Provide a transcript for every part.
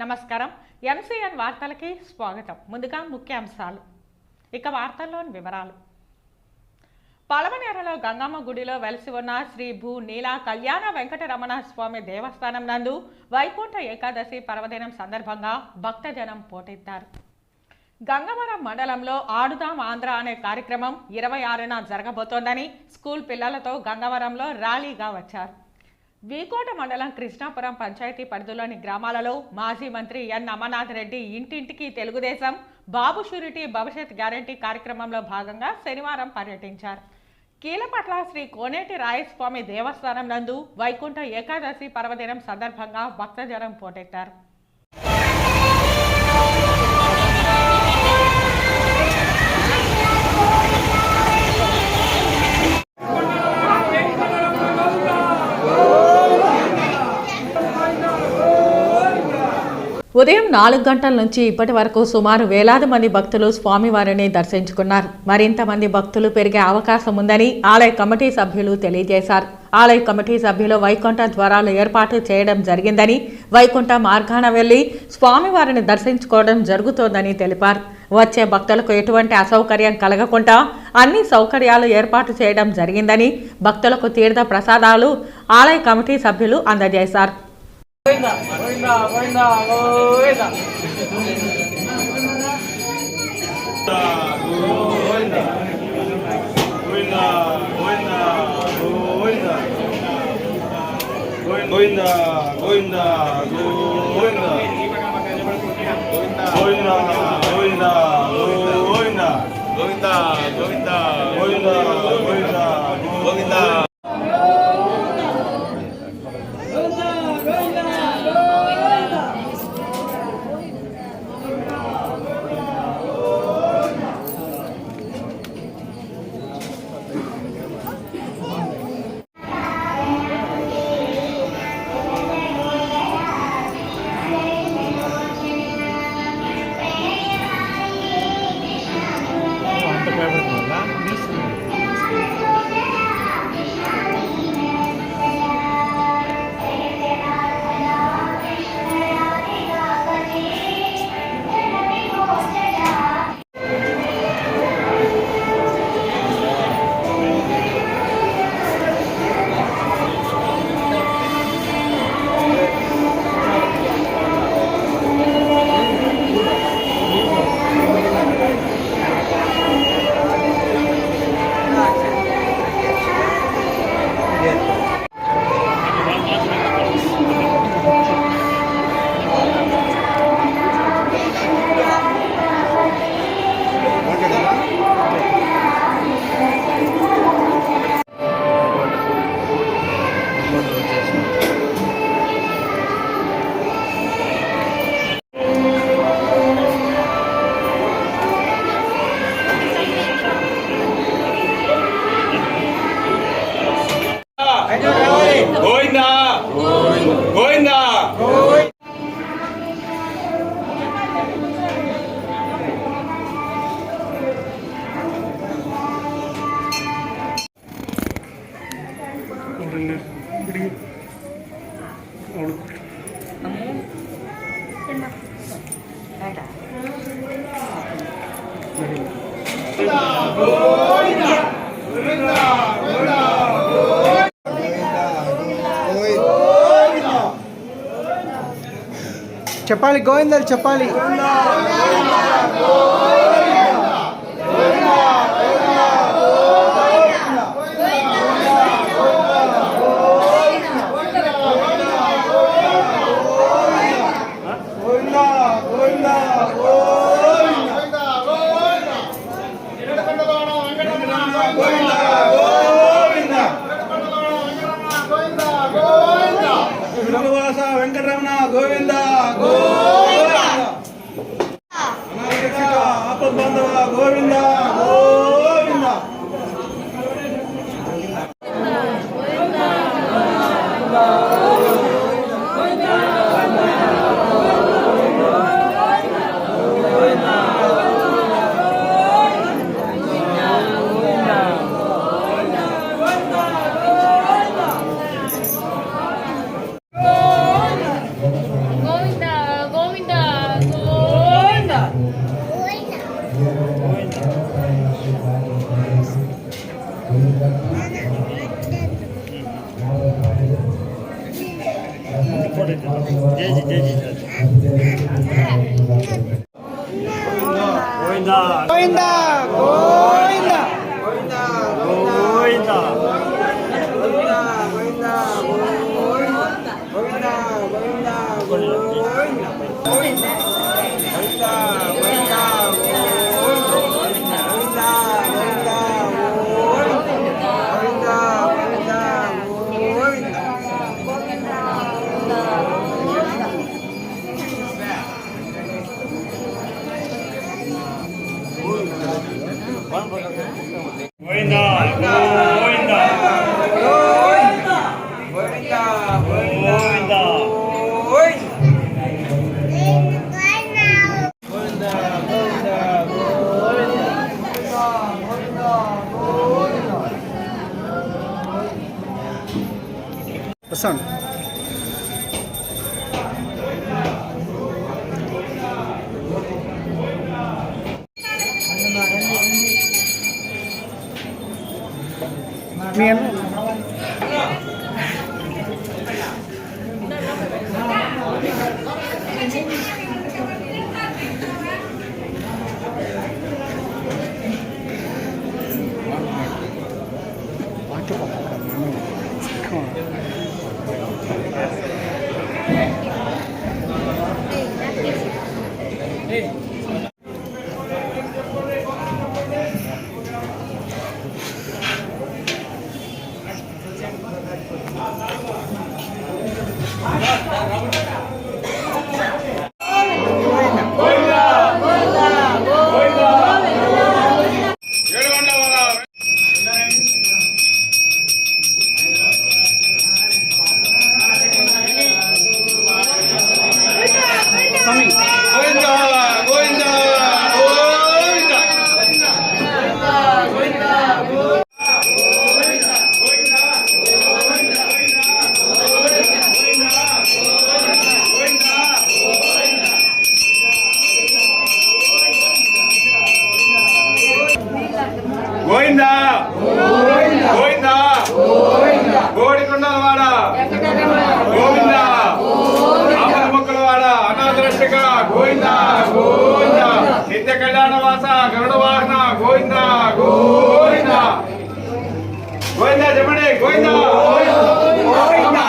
నమస్కారం. ఎంసీఎన్ వార్తలకి స్వాగతం. ముందుగా ముఖ్యాంశాలు. ఇక వార్తల్లోని వివరాలు. పలమనేరులో గంగమ్మ గుడిలో వెలసి ఉన్న శ్రీ భూ నీల కళ్యాణ వెంకటరమణ స్వామి దేవస్థానం నందు వైకుంఠ ఏకాదశి పర్వదినం సందర్భంగా భక్తజనం పోటెత్తారు. గంగవరం మండలంలో ఆడుదాం ఆంధ్ర అనే కార్యక్రమం 26న జరగబోతోందని స్కూల్ పిల్లలతో గంగవరంలో ర్యాలీగా వచ్చారు. వీకోట మండలం కృష్ణాపురం పంచాయతీ పరిధిలోని గ్రామాలలో మాజీ మంత్రి ఎన్ అమర్నాథ్ రెడ్డి ఇంటింటికి తెలుగుదేశం బాబు షూరిటీ భవిష్యత్ గ్యారంటీ కార్యక్రమంలో భాగంగా శనివారం పర్యటించారు. కీలపట్ల శ్రీ కోనేటి రాయస్వామి దేవస్థానం నందు వైకుంఠ ఏకాదశి పర్వదినం సందర్భంగా భక్తజనం పోటెత్తారు. ఉదయం 4 గంటల నుంచి ఇప్పటి వరకు సుమారు వేలాది మంది భక్తులు స్వామివారిని దర్శించుకున్నారు. మరింత మంది భక్తులు పెరిగే అవకాశం ఉందని ఆలయ కమిటీ సభ్యులు తెలియజేశారు. ఆలయ కమిటీ సభ్యులు వైకుంఠ ద్వారాలు ఏర్పాటు చేయడం జరిగిందని, వైకుంఠ మార్గాన వెళ్లి స్వామివారిని దర్శించుకోవడం జరుగుతోందని తెలిపారు. వచ్చే భక్తులకు ఎటువంటి అసౌకర్యం కలగకుండా అన్ని సౌకర్యాలు ఏర్పాటు చేయడం జరిగిందని, భక్తులకు తీర్థ ప్రసాదాలు ఆలయ కమిటీ సభ్యులు అందజేశారు. చెప్పాలి గోవిందాలు చెప్పాలి. వెంకటరమణ గోవింద గోవింద, ఆపద బాంధవ గోవింద గోవింద. Going గోవిందా గోవిందా గోవిందా గోవిందా గోవిందా గోవిందా గోవిందా వస్తాను. మీ గోవిందా గోవిందా గోడికొండలవాడ గోవిందా ఆపద మొక్కలవాడ అనాథ రక్షక గోవిందా గోవిందా నిత్య కళ్యాణవాస గరుడ వాహన గోవిందా గోవిందా గోవిందా చెప్పండి గోవిందా గోవిందా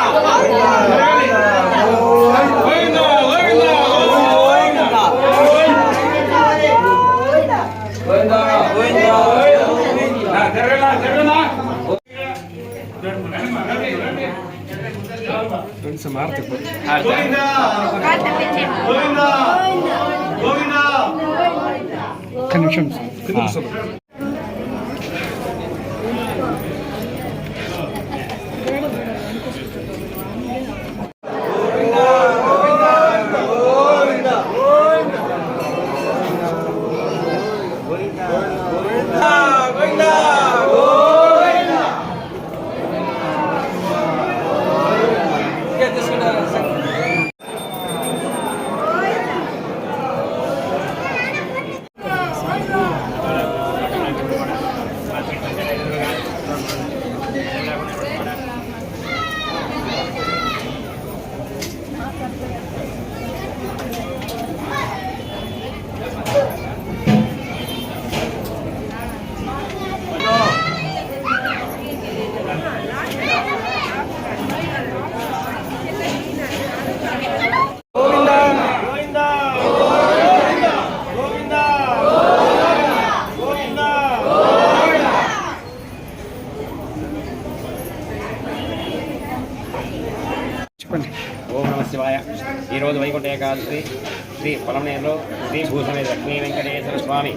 ఓం నమ శివాయ. ఈరోజు వైకుంఠ ఏకాదశి శ్రీ పొలంనేరులో శ్రీ భూసమేత లక్ష్మీ వెంకటేశ్వర స్వామి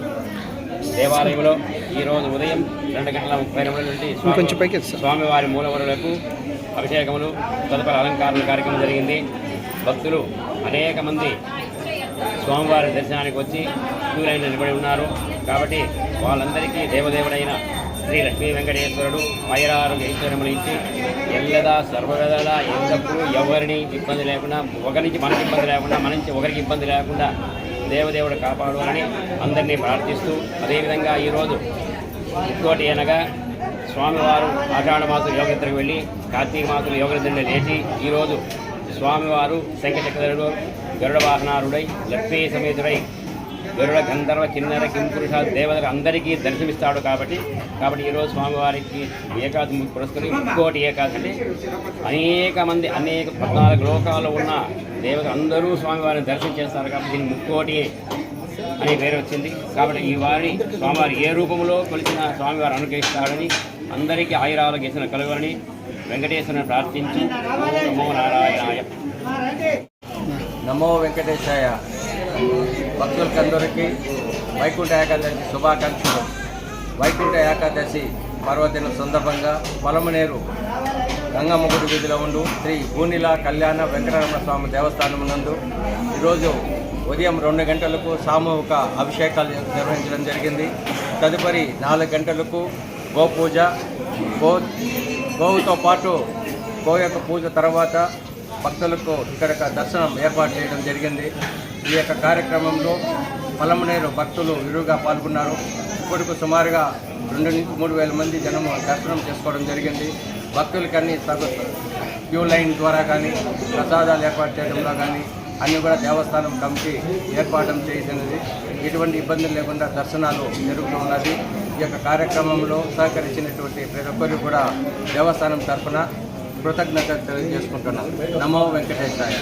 దేవాలయంలో ఈరోజు ఉదయం 2:30 నుండి స్వామివారి మూలవరులకు అభిషేకములు తదుపరి అలంకార కార్యక్రమం జరిగింది. భక్తులు అనేక మంది స్వామివారి దర్శనానికి వచ్చి క్యూ లైన్ నిలబడి ఉన్నారు. కాబట్టి వాళ్ళందరికీ దేవదేవుడైన శ్రీ లక్ష్మీ వెంకటేశ్వరుడు వైరారోగ్య ఐశ్వర్యములు ఇచ్చి ఎల్లదా సర్వవేళలా ఎల్లప్పుడూ ఎవరిని ఇబ్బంది లేకుండా, ఒకరి నుంచి మనకి ఇబ్బంది లేకుండా, మన నుంచి ఒకరికి ఇబ్బంది లేకుండా దేవదేవుడు కాపాడాలని అందరినీ ప్రార్థిస్తూ, అదేవిధంగా ఈరోజు ఇంకోటి అనగా స్వామివారు ఆషాఢ మాసం యోగనిద్రకు వెళ్ళి కార్తీక మాసం యోగనిద్రని లేచి ఈరోజు స్వామివారు శంఖచక్రుడు గరుడ వాహనారుడై లక్ష్మీ సమేతుడై గరుడ గంధర్వ కిన్నెర కింపురుష దేవతలు అందరికీ దర్శనమిస్తాడు కాబట్టి ఈరోజు స్వామివారికి ఏకాదశి పురస్కరి ముక్కోటి ఏకాదశి అంటే అనేక 14 లోకాల్లో ఉన్న దేవతలు అందరూ స్వామివారిని దర్శనం చేస్తారు కాబట్టి దీన్ని ముక్కోటి అని పేరు వచ్చింది. కాబట్టి ఈ స్వామివారి ఏ రూపంలో కొలిచిన స్వామివారు అనుగ్రహిస్తాడని అందరికీ ఆయురారోగ్యసిన కలుగుని వెంకటేశ్వరుని ప్రార్థించి నమో నారాయణాయ. నమో వెంకటేశాయ. భక్తులకందరికీ వైకుంఠ ఏకాదశి శుభాకాంక్షలు. వైకుంఠ ఏకాదశి పర్వదినం సందర్భంగా పలమనేరు గంగమ్మ గుడి వీధిలో ఉండు శ్రీ భూనీల కళ్యాణ వెంకటరమణ స్వామి దేవస్థానం నందు ఈరోజు ఉదయం 2 గంటలకు సామూహిక అభిషేకాలు నిర్వహించడం జరిగింది. తదుపరి 4 గంటలకు గోపూజ, గోవుతో పాటు గో యొక్క పూజ తర్వాత భక్తులకు ఇక్కడ దర్శనం ఏర్పాటు చేయడం జరిగింది. ఈ యొక్క కార్యక్రమంలో పలమనేరు భక్తులు విరివిగా పాల్గొన్నారు. ఇప్పటికు సుమారుగా 2 నుంచి 3 వేల మంది జనము దర్శనం చేసుకోవడం జరిగింది. భక్తులకి అన్ని క్యూ లైన్ ద్వారా కానీ ప్రసాదాలు ఏర్పాటు చేయడంలో కానీ అన్నీ కూడా దేవస్థానం కమిటీ ఏర్పాటు చేసినది. ఎటువంటి ఇబ్బందులు లేకుండా దర్శనాలు జరుగుతూ ఉన్నది. ఈ యొక్క కార్యక్రమంలో సహకరించినటువంటి ప్రతి ఒక్కరు కూడా దేవస్థానం తరఫున కృతజ్ఞతలు తెలియజేసుకుంటున్నాం. నమో వెంకటేశాయ.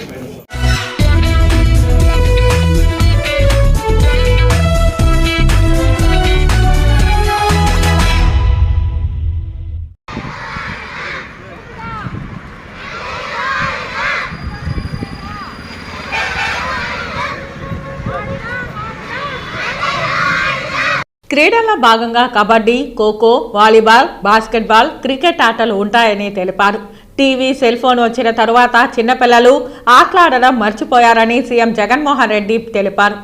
క్రీడల్లో భాగంగా kabaddi, kho kho, volleyball, basketball, cricket ఆటలు ఉంటాయని తెలిపారు. టీవీ, సెల్ ఫోన్ వచ్చిన తరువాత చిన్నపిల్లలు ఆటలాడడం మర్చిపోయారని సీఎం జగన్మోహన్ రెడ్డి తెలిపారు.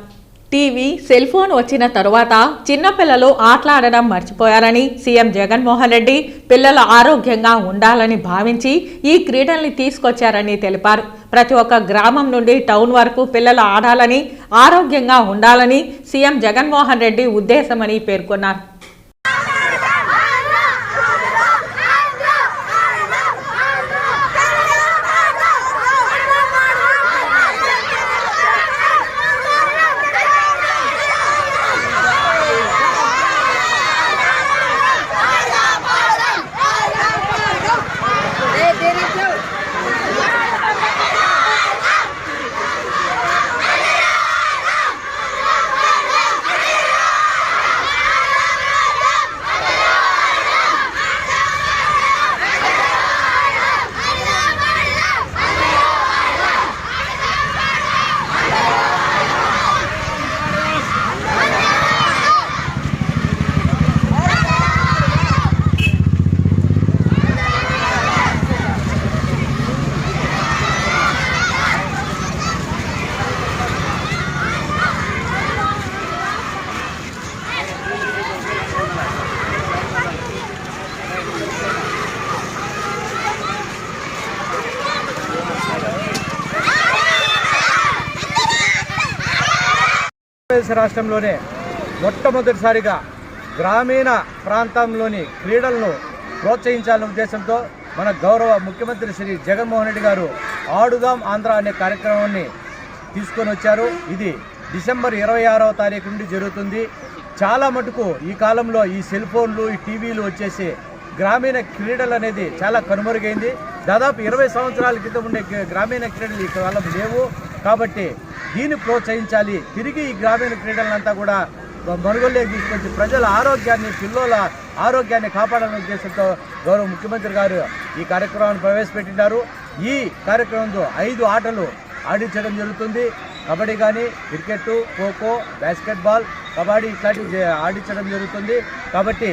టీవీ, సెల్ ఫోన్ వచ్చిన తరువాత చిన్నపిల్లలు ఆటలాడడం మర్చిపోయారని సీఎం జగన్మోహన్ రెడ్డి పిల్లలు ఆరోగ్యంగా ఉండాలని భావించి ఈ క్రీడల్ని తీసుకొచ్చారని తెలిపారు. ప్రతి ఒక్క గ్రామం నుండి టౌన్ వరకు పిల్లలు ఆడాలని, ఆరోగ్యంగా ఉండాలని సీఎం జగన్మోహన్ రెడ్డి ఉద్దేశమని పేర్కొన్నారు. రాష్ట్రంలోనే మొట్టమొదటిసారిగా గ్రామీణ ప్రాంతంలోని క్రీడలను ప్రోత్సహించాలనే ఉద్దేశంతో మన గౌరవ ముఖ్యమంత్రి శ్రీ జగన్మోహన్ రెడ్డి గారు ఆడుదాం ఆంధ్ర అనే కార్యక్రమాన్ని తీసుకొని వచ్చారు. ఇది డిసెంబర్ 26వ తారీఖు నుండి జరుగుతుంది. చాలా మటుకు ఈ కాలంలో ఈ సెల్ ఫోన్లు, ఈ టీవీలు వచ్చేసి గ్రామీణ క్రీడలు అనేది చాలా కనుమరుగైంది. దాదాపు 20 సంవత్సరాల క్రితం ఉండే గ్రామీణ క్రీడలు ఈ కాలం లేవు. కాబట్టి దీన్ని ప్రోత్సహించాలి. తిరిగి ఈ గ్రామీణ క్రీడలంతా కూడా మరుగుల్లోకి తీసుకొచ్చి ప్రజల ఆరోగ్యాన్ని, పిల్లల ఆరోగ్యాన్ని కాపాడాలనే ఉద్దేశంతో గౌరవ ముఖ్యమంత్రి గారు ఈ కార్యక్రమాన్ని ప్రవేశపెట్టినారు. ఈ కార్యక్రమంలో 5 ఆటలు ఆడించడం జరుగుతుంది. కబడ్డీ కానీ, క్రికెట్, ఖోఖో, బాస్కెట్బాల్, కబడ్డీ ఇట్లాంటివి ఆడించడం జరుగుతుంది. కాబట్టి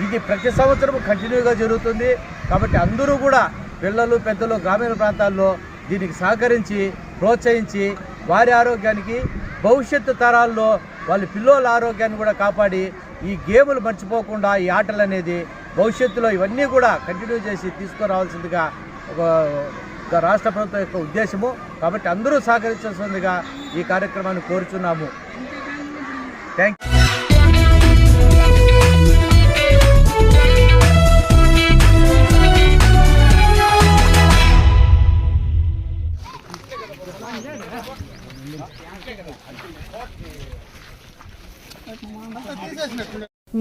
ఇది ప్రతి సంవత్సరం కంటిన్యూగా జరుగుతుంది. కాబట్టి అందరూ కూడా పిల్లలు, పెద్దలు గ్రామీణ ప్రాంతాల్లో దీనికి సహకరించి ప్రోత్సహించి వారి ఆరోగ్యానికి, భవిష్యత్తు తరాల్లో వాళ్ళ పిల్లల ఆరోగ్యాన్ని కూడా కాపాడి ఈ గేములు మర్చిపోకుండా ఈ ఆటలు అనేది భవిష్యత్తులో ఇవన్నీ కూడా కంటిన్యూ చేసి తీసుకురావాల్సిందిగా ఒక రాష్ట్ర ప్రభుత్వం యొక్క ఉద్దేశము. కాబట్టి అందరూ సహకరించాల్సిందిగా ఈ కార్యక్రమాన్ని కోరుచున్నాము. Thank you.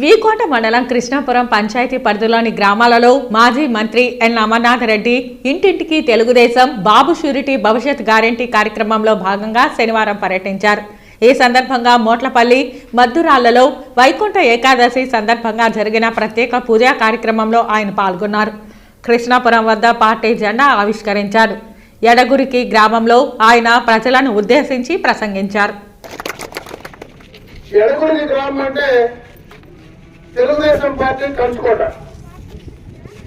వీకోట మండలం కృష్ణాపురం పంచాయతీ పరిధిలోని గ్రామాలలో మాజీ మంత్రి ఎన్ అమర్నాథ్ రెడ్డి ఇంటింటికి తెలుగుదేశం బాబు షూరిటీ భవిష్యత్ గ్యారెంటీ కార్యక్రమంలో భాగంగా శనివారం పర్యటించారు. ఈ సందర్భంగా మోట్లపల్లి మద్దురాళ్లలో వైకుంఠ ఏకాదశి సందర్భంగా జరిగిన ప్రత్యేక పూజా కార్యక్రమంలో ఆయన పాల్గొన్నారు. కృష్ణాపురం వద్ద పార్టీ జెండా ఆవిష్కరించారు. ఎడగురికి గ్రామంలో ఆయన ప్రజలను ఉద్దేశించి ప్రసంగించారు. ఎడగురికి గ్రామం అంటే తెలుగుదేశం పార్టీ కంచుకోట.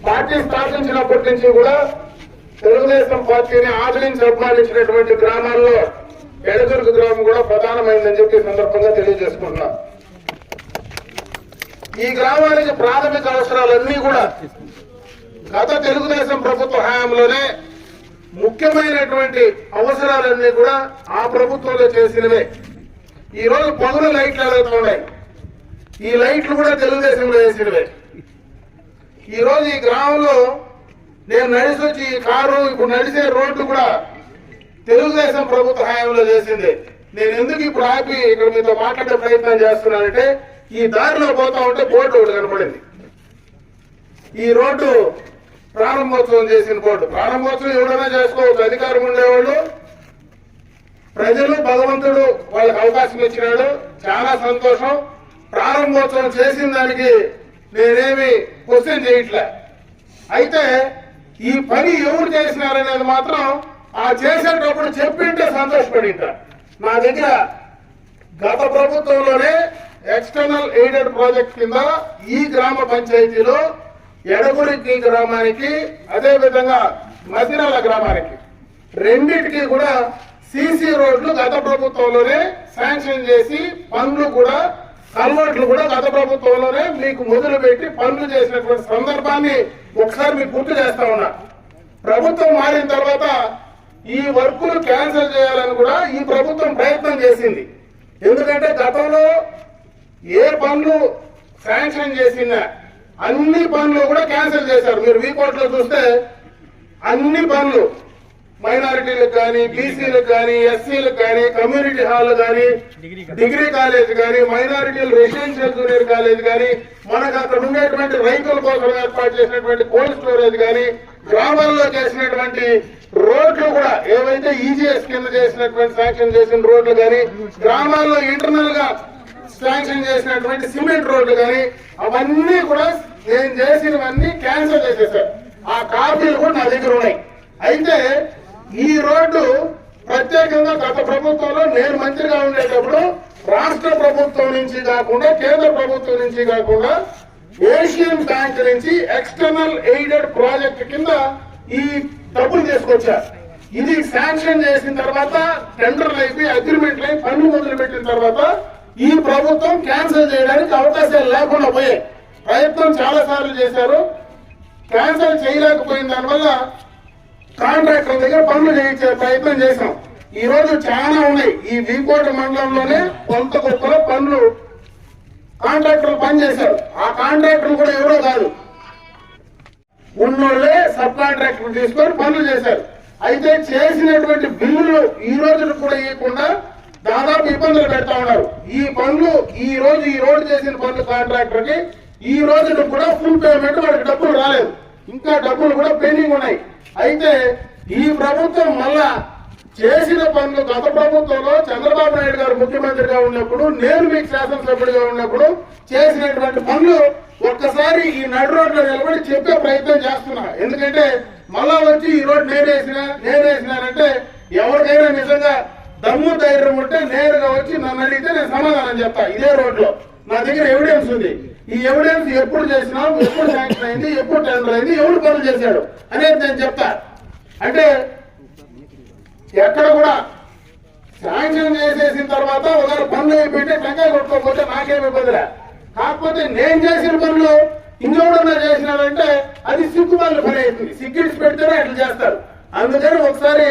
పార్టీ స్థాపించినప్పటి నుంచి కూడా తెలుగుదేశం పార్టీని ఆదరించి అభిమానించినటువంటి గ్రామాల్లో ఎడగురికి గ్రామం కూడా ప్రధానమైందని చెప్పి సందర్భంగా తెలియజేసుకుంటున్నాం. ఈ గ్రామానికి ప్రాథమిక అవసరాలన్నీ కూడా గత తెలుగుదేశం ప్రభుత్వ హయాంలోనే ముఖ్యమైనటువంటి అవసరాలన్నీ కూడా ఆ ప్రభుత్వంలో చేసినవే. ఈ రోజు పగులు లైట్లు వెలుగుతున్నాయి. ఈ లైట్లు కూడా తెలుగుదేశంలో వేసినవే. ఈ రోజు ఈ గ్రామంలో నేను నడిచి వచ్చి ఈ కారు ఇప్పుడు నడిచే రోడ్డు కూడా తెలుగుదేశం ప్రభుత్వ హయాంలో చేసింది. నేను ఎందుకు ఇప్పుడు ఆపి ఇక్కడ మీతో మాట్లాడే ప్రయత్నం చేస్తున్నానంటే ఈ దారిలో పోతా ఉంటే బోర్డు ఒకటి కనపడింది. ఈ రోడ్డు ప్రారంభోత్సవం చేసిన బోర్డు. ప్రారంభోత్సవం ఎవరైనా చేసుకోవచ్చు, అధికారం ఉండేవాళ్ళు. ప్రజలు భగవంతుడు వాళ్ళకి అవకాశం ఇచ్చినాడు, చాలా సంతోషం. ప్రారంభోత్సవం చేసిన దానికి నేనేమి క్వశ్చన్ చేయట్లే. అయితే ఈ పని ఎవరు చేసినారనేది మాత్రం ఆ చేసేటప్పుడు చెప్పింటే సంతోషపడింట. నా దగ్గర గత ప్రభుత్వంలోనే ఎక్స్టర్నల్ ఎయిడెడ్ ప్రాజెక్ట్ కింద ఈ గ్రామ పంచాయతీలో ఎడగురికి గ్రామానికి అదే విధంగా మదిరాల గ్రామానికి రెండింటికి కూడా సీసీ రోడ్లు గత ప్రభుత్వంలోనే శాంక్షన్ చేసి పనులు కూడా కల్వర్ట్లు కూడా గత ప్రభుత్వంలోనే మీకు మొదలుపెట్టి పనులు చేసినటువంటి సందర్భాన్ని ఒకసారి మీకు గుర్తు చేస్తా ఉన్నా. ప్రభుత్వం మారిన తర్వాత ఈ వర్కులు క్యాన్సిల్ చేయాలని కూడా ఈ ప్రభుత్వం ప్రయత్నం చేసింది. ఎందుకంటే గతంలో ఏ పనులు శాంక్షన్ చేసినా అన్ని పనులు కూడా క్యాన్సిల్ చేశారు. మీరు వీకోట్లో చూస్తే అన్ని పనులు మైనారిటీలకు కానీ, బీసీలకు కానీ, ఎస్సీలకు కానీ, కమ్యూనిటీ హాల్ కానీ, డిగ్రీ కాలేజ్ కానీ, మైనారిటీలు రెసిడెన్షియల్ జూనియర్ కాలేజ్ కానీ, మనకు అక్కడ ఉండేటువంటి రైతుల కోసం ఏర్పాటు చేసినటువంటి కోల్డ్ స్టోరేజ్ కానీ, గ్రామాల్లో చేసినటువంటి రోడ్లు కూడా ఏవైతే ఈజీఎస్ కింద చేసినటువంటి శాంక్షన్ చేసిన రోడ్లు కానీ, గ్రామాల్లో ఇంటర్నల్ గా శాంక్షన్ చేసినటువంటి సిమెంట్ రోడ్లు కానీ, అవన్నీ కూడా నేను చేసినవన్నీ క్యాన్సిల్ చేసేసారు. ఆ కాపీలు కూడా నా దగ్గర ఉన్నాయి. అయితే ఈ రోడ్డు ప్రత్యేకంగా గత ప్రభుత్వంలో నేను మంత్రిగా ఉండేటప్పుడు రాష్ట్ర ప్రభుత్వం నుంచి కాకుండా, కేంద్ర ప్రభుత్వం నుంచి కాకుండా, ఏషియన్ బ్యాంక్ నుంచి ఎక్స్టర్నల్ ఎయిడెడ్ ప్రాజెక్ట్ కింద ఈ డబ్బులు తీసుకొచ్చారు. ఇది శాంక్షన్ చేసిన తర్వాత టెండర్లు అయిపోయి అగ్రిమెంట్లు అయి పనులు మొదలు పెట్టిన తర్వాత ఈ ప్రభుత్వం క్యాన్సిల్ చేయడానికి అవకాశాలు లేకుండా పోయాయి. ప్రయత్నం చాలా సార్లు చేశారు, క్యాన్సిల్ చేయలేకపోయిన దానివల్ల కాంట్రాక్టర్ దగ్గర పనులు చేయించే ప్రయత్నం చేశాం. ఈ రోజు చాలా ఉన్నాయి. ఈ వీకోట మండలంలోనే కొంత గొప్పలో పనులు కాంట్రాక్టర్లు పనిచేశారు. ఆ కాంట్రాక్టర్లు కూడా ఎవరో కాదు, ఉన్నోళ్లే సబ్ కాంట్రాక్టర్ తీసుకొని పనులు చేశారు. అయితే చేసినటువంటి బిల్లులు ఈ రోజు కూడా ఇవ్వకుండా దాదాపు ఇబ్బందులు పెడతా ఉన్నారు. ఈ పనులు ఈ రోడ్డు చేసిన పనులు కాంట్రాక్టర్ కి ఈ రోజు కూడా ఫుల్ పేమెంట్ వాళ్ళకి డబ్బులు రాలేదు, ఇంకా డబ్బులు కూడా పెండింగ్ ఉన్నాయి. అయితే ఈ ప్రభుత్వం మళ్ళా చేసిన పనులు గత ప్రభుత్వంలో చంద్రబాబు నాయుడు గారు ముఖ్యమంత్రిగా ఉన్నప్పుడు, నేను మీకు శాసనసభ్యుడిగా ఉన్నప్పుడు చేసినటువంటి పనులు ఒక్కసారి ఈ నడు రోడ్లో నిలబడి చెప్పే ప్రయత్నం చేస్తున్నా. ఎందుకంటే మళ్ళా వచ్చి ఈ రోడ్డు నేనేసినానంటే ఎవరికైనా నిజంగా దమ్ము ధైర్యం ఉంటే నేరుగా వచ్చి నన్ను అడిగితే నేను సమాధానం చెప్తా. ఇదే రోడ్లో నా దగ్గర ఎవిడెన్స్ ఉంది. ఈ ఎవిడెన్స్ ఎప్పుడు చేసినా, ఎప్పుడు శాంక్షన్ అయింది, ఎప్పుడు టెండర్ అయింది, ఎవరు పనులు చేశాడు అనేది నేను చెప్తా. అంటే ఎక్కడ కూడా శాంక్షన్ చేసేసిన తర్వాత ఒకరు పనులు అయిపోయింటే టెంకాయ కొట్టుకోకపోతే నాకేమి ఇబ్బందిలే. కాకపోతే నేను చేసిన పనులు ఇంకెవడన్నా చేసినాడంటే అది సిగ్గుమాలిన పని అవుతుంది. సిగ్గిడిచి పెడితేనే అట్లా చేస్తారు. అందుకని ఒకసారి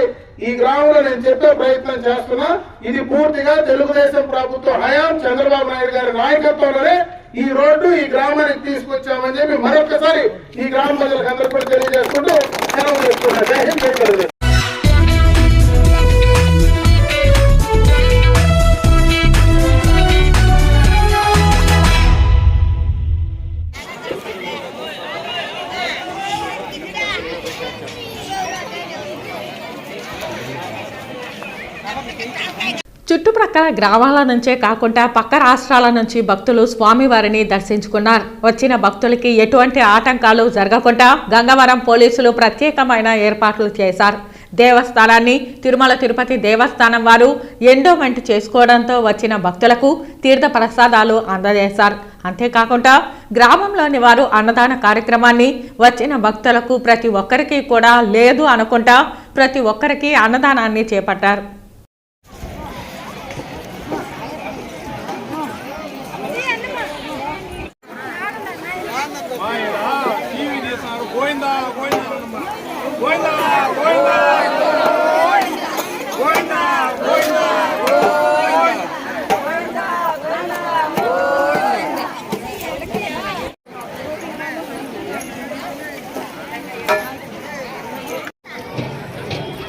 ఈ గ్రామంలో నేను చెప్పే ప్రయత్నం చేస్తున్నా. ఇది పూర్తిగా తెలుగుదేశం ప్రభుత్వం హయాం చంద్రబాబు నాయుడు గారి నాయకత్వంలోనే ఈ రోడ్డు ఈ గ్రామానికి తీసుకొచ్చామని చెప్పి మరొకసారి ఈ గ్రామ ప్రజలకు అందరూ కూడా తెలియజేసుకుంటూ సెలవు చేసుకుంటున్నా. జై హింద్, జై తెలుగుదేశం. చుట్టుప్రక్కల గ్రామాల నుంచే కాకుండా పక్క రాష్ట్రాల నుంచి భక్తులు స్వామివారిని దర్శించుకున్నారు. వచ్చిన భక్తులకి ఎటువంటి ఆటంకాలు జరగకుండా గంగవరం పోలీసులు ప్రత్యేకమైన ఏర్పాట్లు చేశారు. దేవస్థానాన్ని తిరుమల తిరుపతి దేవస్థానం వారు ఎండోమెంట్ చేసుకోవడంతో వచ్చిన భక్తులకు తీర్థ ప్రసాదాలు అందజేశారు. అంతేకాకుండా గ్రామంలోని వారు అన్నదాన కార్యక్రమాన్ని వచ్చిన భక్తులకు ప్రతి ఒక్కరికి కూడా లేదు అనుకుంటా ప్రతి ఒక్కరికి అన్నదానాన్ని చేపట్టారు.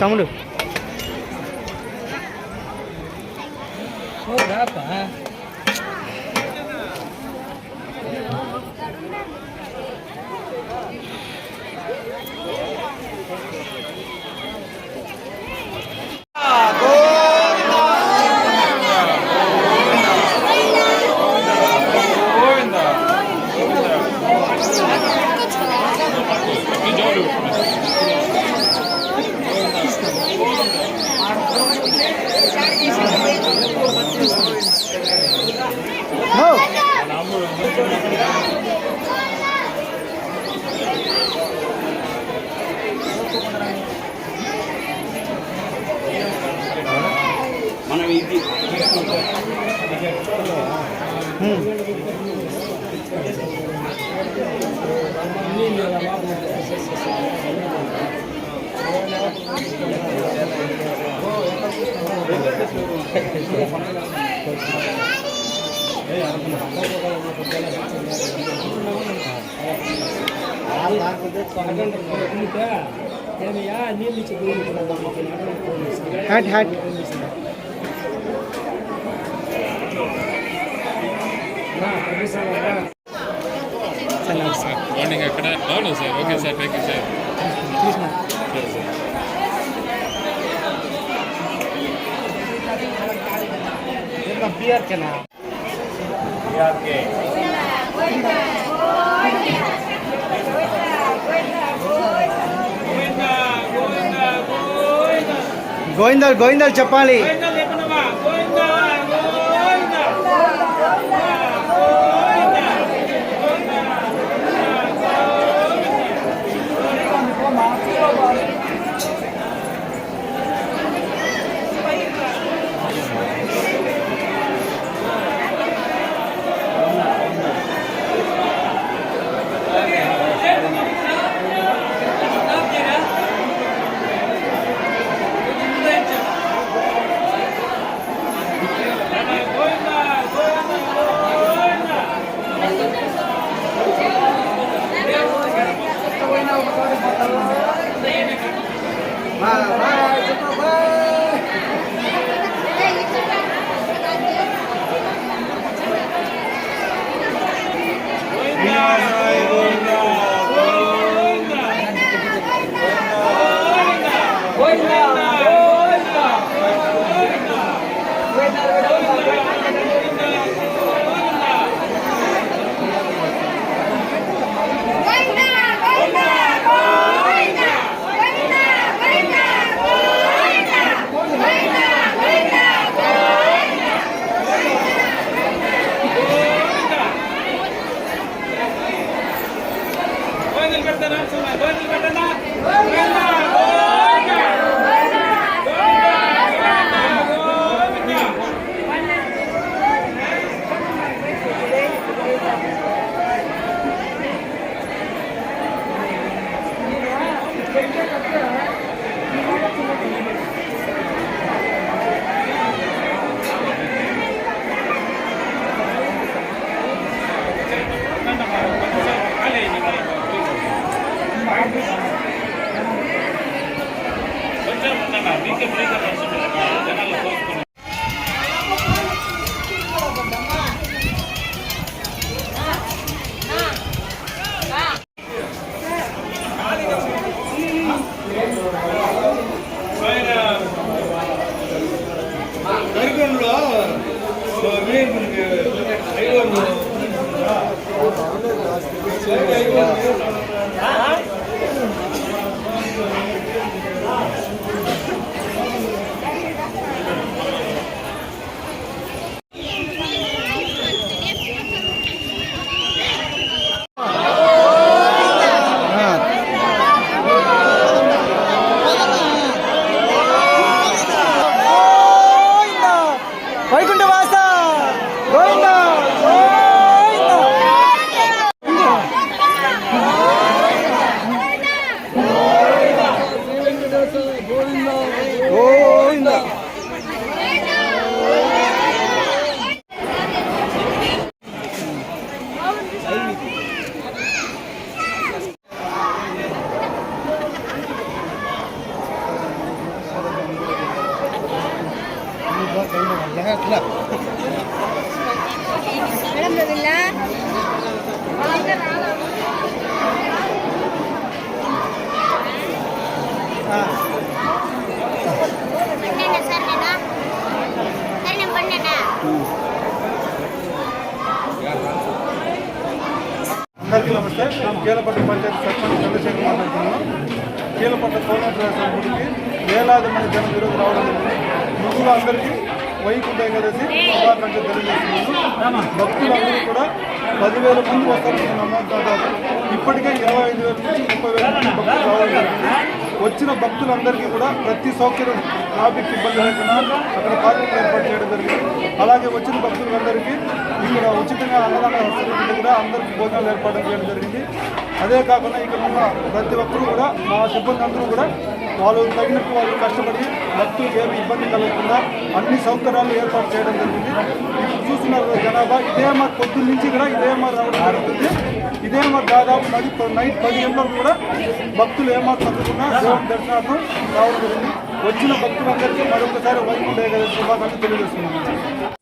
తమ్ముడు మార్నింగ్ ఎక్కడ అవును sir okay sir thank you sir గోవిందాలు గోవిందాలు చెప్పాలి. వైకుంఠ వాస గోవింద గోవింద గోవింద అందరికీ నమస్తే. నేను కీలపట్ట పంచాయతీ సర్పంచ్ చంద్రశేఖర్ మాట్లాడుతున్నాను. కీలపట్ట పౌర్ణమి గుడికి వేలాది మంది జనం ఈరోజు రావడం జరిగింది. ముందుగా అందరికీ వైకుంఠ ఏకాదశి శుభాకాంక్షలు తెలియజేస్తున్నాను. భక్తులందరూ కూడా 10,000 మంది వస్తారని నమ్మకం. ఇప్పటికే 25,000 నుంచి 30,000 మంది భక్తులు రావడం జరిగింది. వచ్చిన భక్తులందరికీ కూడా ప్రతి సౌకర్యం ట్రాఫిక్ ఇబ్బంది లేకుండా అక్కడ పార్కింగ్ ఏర్పాటు చేయడం జరిగింది. అలాగే వచ్చిన భక్తులందరికీ ఇక్కడ ఉచితంగా అన్నదాన వసతి కూడా అందరికీ భోజనాలు ఏర్పాటు చేయడం జరిగింది. అదే కాకుండా ఇక్కడ ఉన్న ప్రతి ఒక్కరూ కూడా మా సిబ్బంది అందరూ కూడా వాళ్ళు తగినట్టు వాళ్ళు కష్టపడి భక్తులకు ఏమి ఇబ్బంది కలగకుండా అన్ని సౌకర్యాలు ఏర్పాటు చేయడం జరిగింది. ఇప్పుడు చూస్తున్నారు జనాభా ఇదే మాకు పొద్దున్న నుంచి కూడా ఇదే మాకు రావడం జరుగుతుంది. ఇదే మాకు దాదాపు నైట్ 10 గంటలకు కూడా భక్తులు ఏమాత్రం తప్పకుండా దేవుని దర్శనార్థం రావడం జరిగింది. వచ్చిన భక్తులందరికీ మరొకసారి వైకుంఠ ఏకాదశి శుభాకాంక్షలు తెలియజేస్తున్నాను.